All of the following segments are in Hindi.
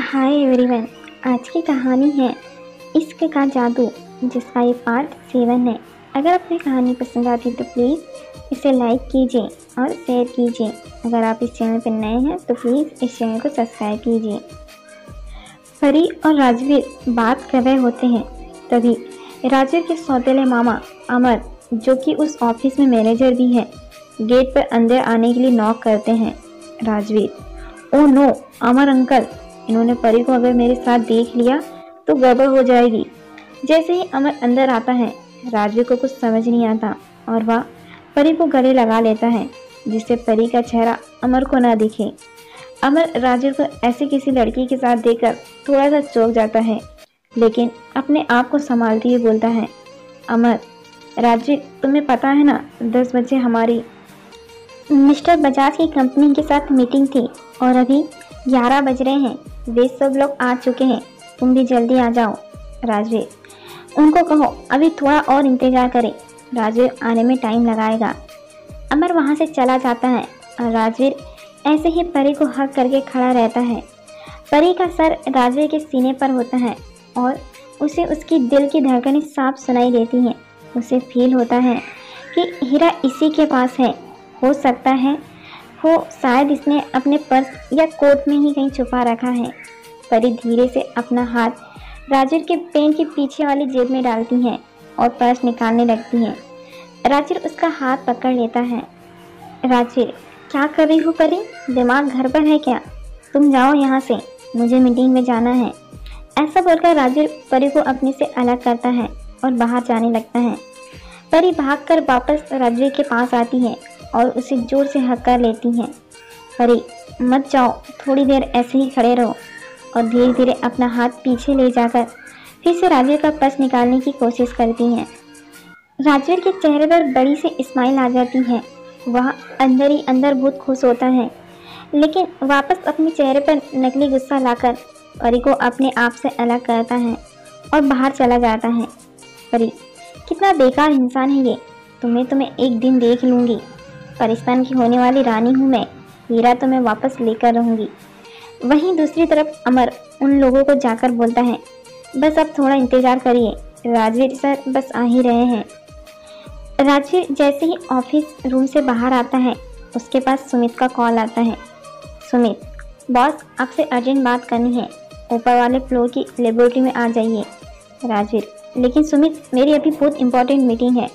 Hi everyone. आज की कहानी है इश्क का जादू, जिसका ये पार्ट 7 है। अगर आपको कहानी पसंद आती है तो प्लीज़ इसे लाइक कीजिए और शेयर कीजिए। अगर आप इस चैनल पर नए हैं तो प्लीज़ इस चैनल को सब्सक्राइब कीजिए। परी और राजवीर बात कर रहे होते हैं, तभी राजवीर के सौतेले मामा अमर, जो कि उस ऑफिस में मैनेजर भी है, गेट पर अंदर आने के लिए नॉक करते हैं। राजवीर, ओह नो अमर अंकल, इन्होंने परी को अगर मेरे साथ देख लिया तो गड़बड़ हो जाएगी। जैसे ही अमर अंदर आता है, राजवीर को कुछ समझ नहीं आता और वह परी को गले लगा लेता है, जिससे परी का चेहरा अमर को ना दिखे। अमर राजवीर को ऐसे किसी लड़की के साथ देखकर थोड़ा सा चौंक जाता है, लेकिन अपने आप को संभालते हुए बोलता है, अमर, राजवीर तुम्हें पता है ना 10 बजे हमारी मिस्टर बजाज की कंपनी के साथ मीटिंग थी और अभी 11 बज रहे हैं। वे सब लोग आ चुके हैं, तुम भी जल्दी आ जाओ। राजवीर, उनको कहो अभी थोड़ा और इंतजार करें, राजवीर आने में टाइम लगाएगा। अमर वहां से चला जाता है और राजवीर ऐसे ही परी को हक करके खड़ा रहता है। परी का सर राजवीर के सीने पर होता है और उसे उसकी दिल की धड़कनें साफ सुनाई देती हैं। उसे फील होता है कि हीरा इसी के पास है। हो सकता है वो शायद इसने अपने पर्स या कोट में ही कहीं छुपा रखा है। परी धीरे से अपना हाथ राजवीर के पैंट के पीछे वाली जेब में डालती है और पर्स निकालने लगती है। राजवीर उसका हाथ पकड़ लेता है। राजवीर, क्या कर रही हो परी, दिमाग घर पर है क्या? तुम जाओ यहाँ से, मुझे मीटिंग में जाना है। ऐसा बोलकर राजवीर परी को अपने से अलग करता है और बाहर जाने लगता है। परी भागकर वापस राजवीर के पास आती है और उसे जोर से हक कर लेती हैं। परी, मत जाओ, थोड़ी देर ऐसे ही खड़े रहो, और धीरे धीरे अपना हाथ पीछे ले जाकर फिर से राजवीर का पर्स निकालने की कोशिश करती हैं। राजवीर के चेहरे पर बड़ी सी स्माइल आ जाती है। वह अंदर ही अंदर बहुत खुश होता है, लेकिन वापस अपने चेहरे पर नकली गुस्सा लाकर परी को अपने आप से अलग करता है और बाहर चला जाता है। परी, कितना बेकार इंसान है ये, तुम्हें एक दिन देख लूँगी। पाकिस्तान की होने वाली रानी हूँ मैं, हीरा तो मैं वापस लेकर रहूँगी। वहीं दूसरी तरफ अमर उन लोगों को जाकर बोलता है, बस अब थोड़ा इंतज़ार करिए, राजवीर सर बस आ ही रहे हैं। राजवीर जैसे ही ऑफिस रूम से बाहर आता है, उसके पास सुमित का कॉल आता है। सुमित, बॉस आपसे अर्जेंट बात करनी है, ऊपर वाले फ्लोर की लेबोरेटरी में आ जाइए। राजवीर, लेकिन सुमित मेरी अभी बहुत इंपॉर्टेंट मीटिंग है।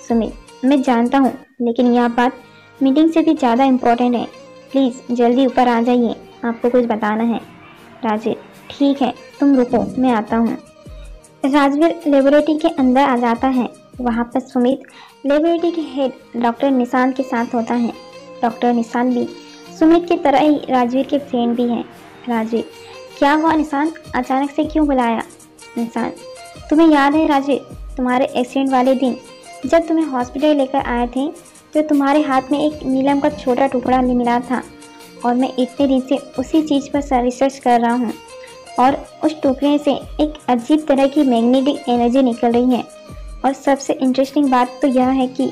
सुमित, मैं जानता हूँ, लेकिन यह बात मीटिंग से भी ज़्यादा इम्पोर्टेंट है, प्लीज़ जल्दी ऊपर आ जाइए, आपको कुछ बताना है। राजवीर, ठीक है तुम रुको, मैं आता हूँ। राजवीर लेबोरेटरी के अंदर आ जाता है। वहाँ पर सुमित लेबोरेटरी के हेड डॉक्टर निशांत के साथ होता है। डॉक्टर निशांत भी सुमित की तरह ही राजवीर के फ्रेंड भी हैं। राजवीर, क्या हुआ निशांत, अचानक से क्यों बुलाया? निशांत, तुम्हें याद है राजवीर, तुम्हारे एक्सीडेंट वाले दिन जब तुम्हें हॉस्पिटल लेकर आए थे तो तुम्हारे हाथ में एक नीलम का छोटा टुकड़ा मिला था, और मैं इतने दिन से उसी चीज़ पर रिसर्च कर रहा हूँ और उस टुकड़े से एक अजीब तरह की मैग्नेटिक एनर्जी निकल रही है। और सबसे इंटरेस्टिंग बात तो यह है कि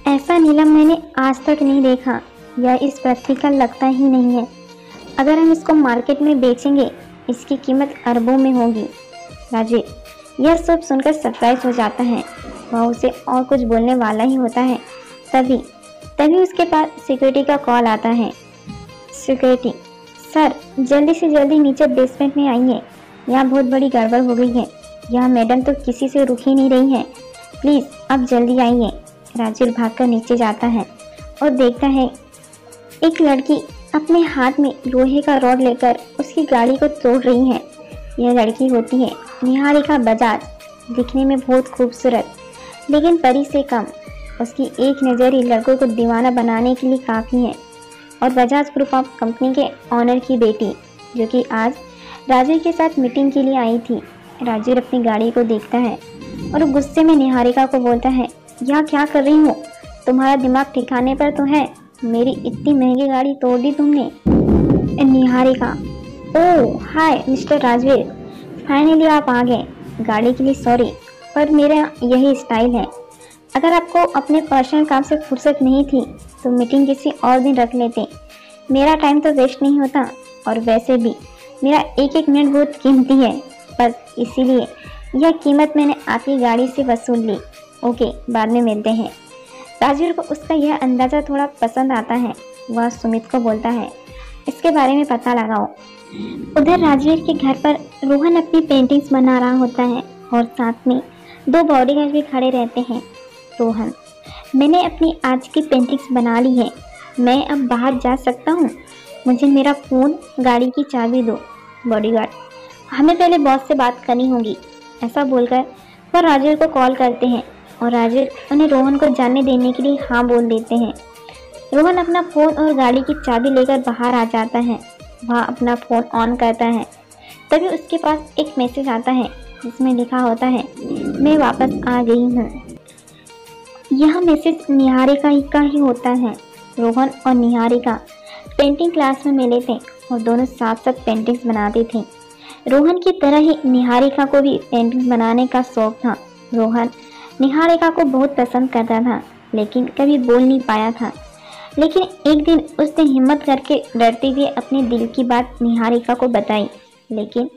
ऐसा नीलम मैंने आज तक नहीं देखा, यह इस पृथ्वी का लगता ही नहीं है। अगर हम इसको मार्केट में बेचेंगे, इसकी कीमत अरबों में होगी। राजवीर यह सब सुनकर सरप्राइज हो जाता है। वह उसे और कुछ बोलने वाला ही होता है, तभी उसके पास सिक्योरिटी का कॉल आता है। सिक्योरिटी, सर जल्दी से जल्दी नीचे बेसमेंट में आइए, यहाँ बहुत बड़ी गड़बड़ हो गई है, यह मैडम तो किसी से रुक ही नहीं रही है, प्लीज़ अब जल्दी आइए। राजवीर भागकर नीचे जाता है और देखता है एक लड़की अपने हाथ में लोहे का रॉड लेकर उसकी गाड़ी को तोड़ रही है। यह लड़की होती है निहारिका बजाज, दिखने में बहुत खूबसूरत, लेकिन परी से कम। उसकी एक नज़र ही लड़कों को दीवाना बनाने के लिए काफ़ी है। और बजाज ग्रुप ऑफ कंपनी के ऑनर की बेटी, जो कि आज राजवीर के साथ मीटिंग के लिए आई थी। राजवीर अपनी गाड़ी को देखता है और गुस्से में निहारिका को बोलता है, यह क्या कर रही हो, तुम्हारा दिमाग ठिकाने पर तो है, मेरी इतनी महंगी गाड़ी तोड़ दी तुमने। निहारिका, ओह हाय मिस्टर राजवीर, फाइनली आप आ गए। गाड़ी के लिए सॉरी, पर मेरा यही स्टाइल है। अगर आपको अपने पर्सनल काम से फुर्सत नहीं थी तो मीटिंग किसी और दिन रख लेते, मेरा टाइम तो वेस्ट नहीं होता। और वैसे भी मेरा एक एक मिनट बहुत कीमती है, बस इसीलिए यह कीमत मैंने आपकी गाड़ी से वसूल ली। ओके, बाद में मिलते हैं। राजवीर को उसका यह अंदाज़ा थोड़ा पसंद आता है। वह सुमित को बोलता है, इसके बारे में पता लगाओ। उधर राजवीर के घर पर रोहन अपनी पेंटिंग्स बना रहा होता है और साथ में 2 बॉडीगार्ड भी खड़े रहते हैं। रोहन, मैंने अपनी आज की पेंटिंग्स बना ली है, मैं अब बाहर जा सकता हूँ? मुझे मेरा फ़ोन, गाड़ी की चाबी दो। बॉडीगार्ड, हमें पहले बॉस से बात करनी होगी। ऐसा बोलकर वह राजवीर को कॉल करते हैं और राजवीर उन्हें रोहन को जाने देने के लिए हाँ बोल देते हैं। रोहन अपना फ़ोन और गाड़ी की चाबी लेकर बाहर आ जाता है। वह अपना फ़ोन ऑन करता है, तभी उसके पास एक मैसेज आता है जिसमें लिखा होता है, मैं वापस आ गई हूँ। यह मैसेज निहारिका का ही होता है। रोहन और निहारिका पेंटिंग क्लास में मिले थे और दोनों साथ साथ पेंटिंग्स बनाते थे। रोहन की तरह ही निहारिका को भी पेंटिंग्स बनाने का शौक था। रोहन निहारिका को बहुत पसंद करता था, लेकिन कभी बोल नहीं पाया था। लेकिन एक दिन उसने हिम्मत करके डरते हुए अपने दिल की बात निहारिका को बताई, लेकिन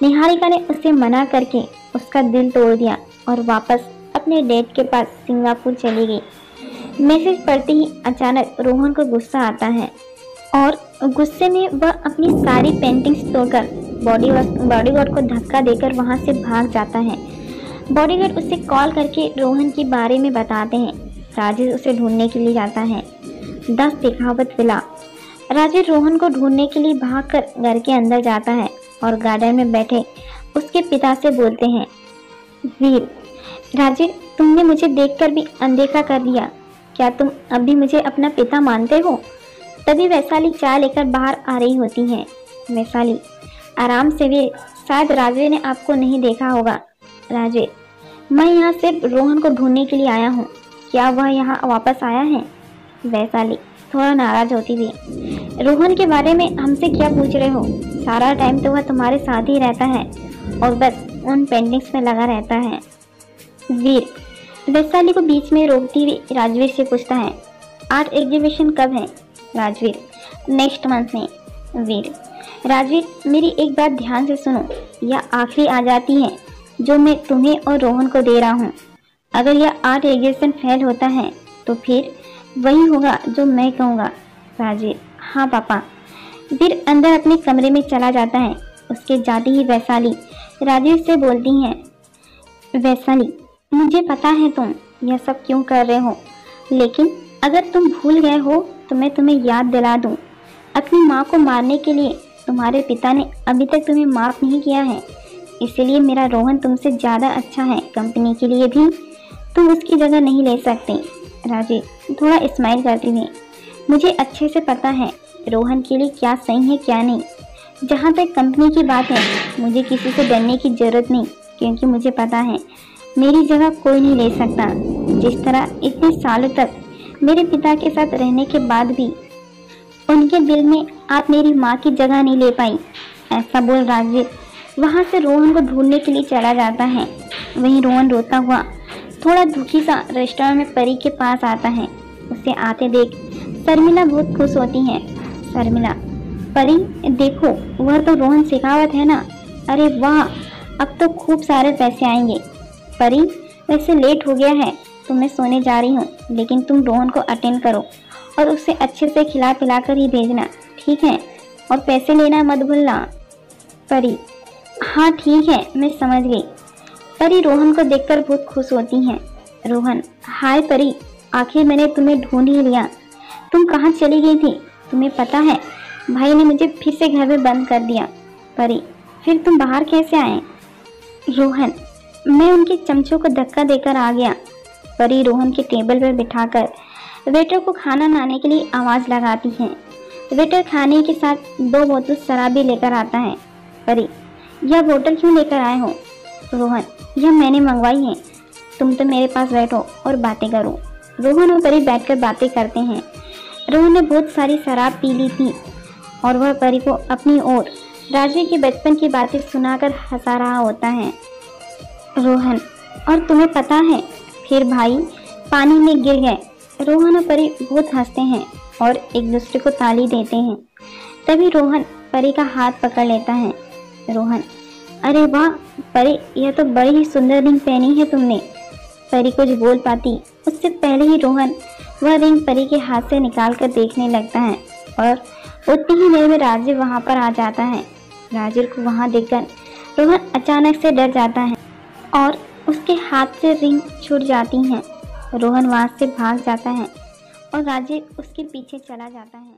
निहारिका ने उसे मना करके उसका दिल तोड़ दिया और वापस अपने डैड के पास सिंगापुर चली गई। मैसेज पढ़ते ही अचानक रोहन को गुस्सा आता है और गुस्से में वह अपनी सारी पेंटिंग्स तोड़कर बॉडीगार्ड को धक्का देकर वहां से भाग जाता है। बॉडीगार्ड उसे कॉल करके रोहन के बारे में बताते हैं। राजेश उसे ढूंढने के लिए जाता है। 10 शेखावत विला। राजेश रोहन को ढूंढने के लिए भागकर घर के अंदर जाता है और गार्डन में बैठे उसके पिता से बोलते हैं, वीर, राजेश, तुमने मुझे देखकर भी अनदेखा कर दिया। क्या तुम अब भी मुझे अपना पिता मानते हो? तभी वैशाली चाय लेकर बाहर आ रही होती है। वैशाली, आराम से वीर, शायद राजवीर ने आपको नहीं देखा होगा। राजवीर, मैं यहाँ सिर्फ रोहन को ढूंढने के लिए आया हूँ, क्या वह यहाँ वापस आया है? वैशाली थोड़ा नाराज होती हुई, रोहन के बारे में हमसे क्या पूछ रहे हो? सारा टाइम तो वह तुम्हारे साथ ही रहता है और बस उन पेंटिंग्स में लगा रहता है। वीर वैशाली को बीच में रोकती हुई राजवीर से पूछता है, आर्ट एग्जीबिशन कब है? राजवीर, नेक्स्ट मंथ में। वीर, राजवीर, मेरी एक बात ध्यान से सुनो, यह आखिरी आज़ादी है जो मैं तुम्हें और रोहन को दे रहा हूँ। अगर यह आर्ट एग्जीबिशन फेल होता है तो फिर वही होगा जो मैं कहूँगा। राजवीर, हाँ पापा। वीर अंदर अपने कमरे में चला जाता है। उसके जाते ही वैशाली राजवीर से बोलती हैं, वैशाली, मुझे पता है तुम यह सब क्यों कर रहे हो, लेकिन अगर तुम भूल गए हो तो मैं तुम्हें याद दिला दूं। अपनी माँ को मारने के लिए तुम्हारे पिता ने अभी तक तुम्हें माफ़ नहीं किया है, इसलिए मेरा रोहन तुमसे ज़्यादा अच्छा है। कंपनी के लिए भी तुम उसकी जगह नहीं ले सकते। राजेश थोड़ा स्माइल करती हुई, मुझे अच्छे से पता है रोहन के लिए क्या सही है क्या नहीं। जहाँ तक कंपनी की बात है, मुझे किसी से डरने की ज़रूरत नहीं, क्योंकि मुझे पता है मेरी जगह कोई नहीं ले सकता। जिस तरह इतने सालों तक मेरे पिता के साथ रहने के बाद भी उनके दिल में आप मेरी माँ की जगह नहीं ले पाई। ऐसा बोल राजवीर वहाँ से रोहन को ढूंढने के लिए चला जाता है। वहीं रोहन रोता हुआ थोड़ा दुखी सा रेस्टोरेंट में परी के पास आता है। उसे आते देख शर्मिला बहुत खुश होती है। शर्मिला, परी देखो, वह तो रोहन शेखावत है ना? अरे वाह, अब तो खूब सारे पैसे आएंगे। परी, वैसे लेट हो गया है तो मैं सोने जा रही हूँ, लेकिन तुम रोहन को अटेंड करो और उसे अच्छे से खिला पिला कर ही भेजना, ठीक है? और पैसे लेना मत भूलना। परी, हाँ ठीक है, मैं समझ गई। परी रोहन को देखकर बहुत खुश होती हैं। रोहन, हाय परी, आखिर मैंने तुम्हें ढूंढ ही लिया। तुम कहाँ चली गई थी? तुम्हें पता है भाई ने मुझे फिर से घर में बंद कर दिया। परी, फिर तुम बाहर कैसे आए? रोहन, मैं उनके चमचों को धक्का देकर आ गया। परी रोहन के टेबल पर बिठाकर वेटर को खाना लाने के लिए आवाज़ लगाती है। वेटर खाने के साथ 2 बोतल शराब भी लेकर आता है। परी, यह बोतल क्यों लेकर आए हो? रोहन, यह मैंने मंगवाई है, तुम तो मेरे पास बैठो और बातें करो। रोहन और परी बैठकर बातें करते हैं। रोहन ने बहुत सारी शराब पी ली थी और वह परी को अपनी ओर राजवीर के बचपन की बातें सुनाकर हंसा रहा होता है। रोहन, और तुम्हें पता है फिर भाई पानी में गिर गए। रोहन और परी बहुत हंसते हैं और एक दूसरे को ताली देते हैं। तभी रोहन परी का हाथ पकड़ लेता है। रोहन, अरे वाह परी, यह तो बड़ी ही सुंदर रिंग पहनी है तुमने। परी कुछ बोल पाती उससे पहले ही रोहन वह रिंग परी के हाथ से निकाल कर देखने लगता है और उतनी ही देर में राजीव वहां पर आ जाता है। राजीव को वहां देखकर रोहन अचानक से डर जाता है और उसके हाथ से रिंग छूट जाती है। रोहन वहां से भाग जाता है और राजीव उसके पीछे चला जाता है।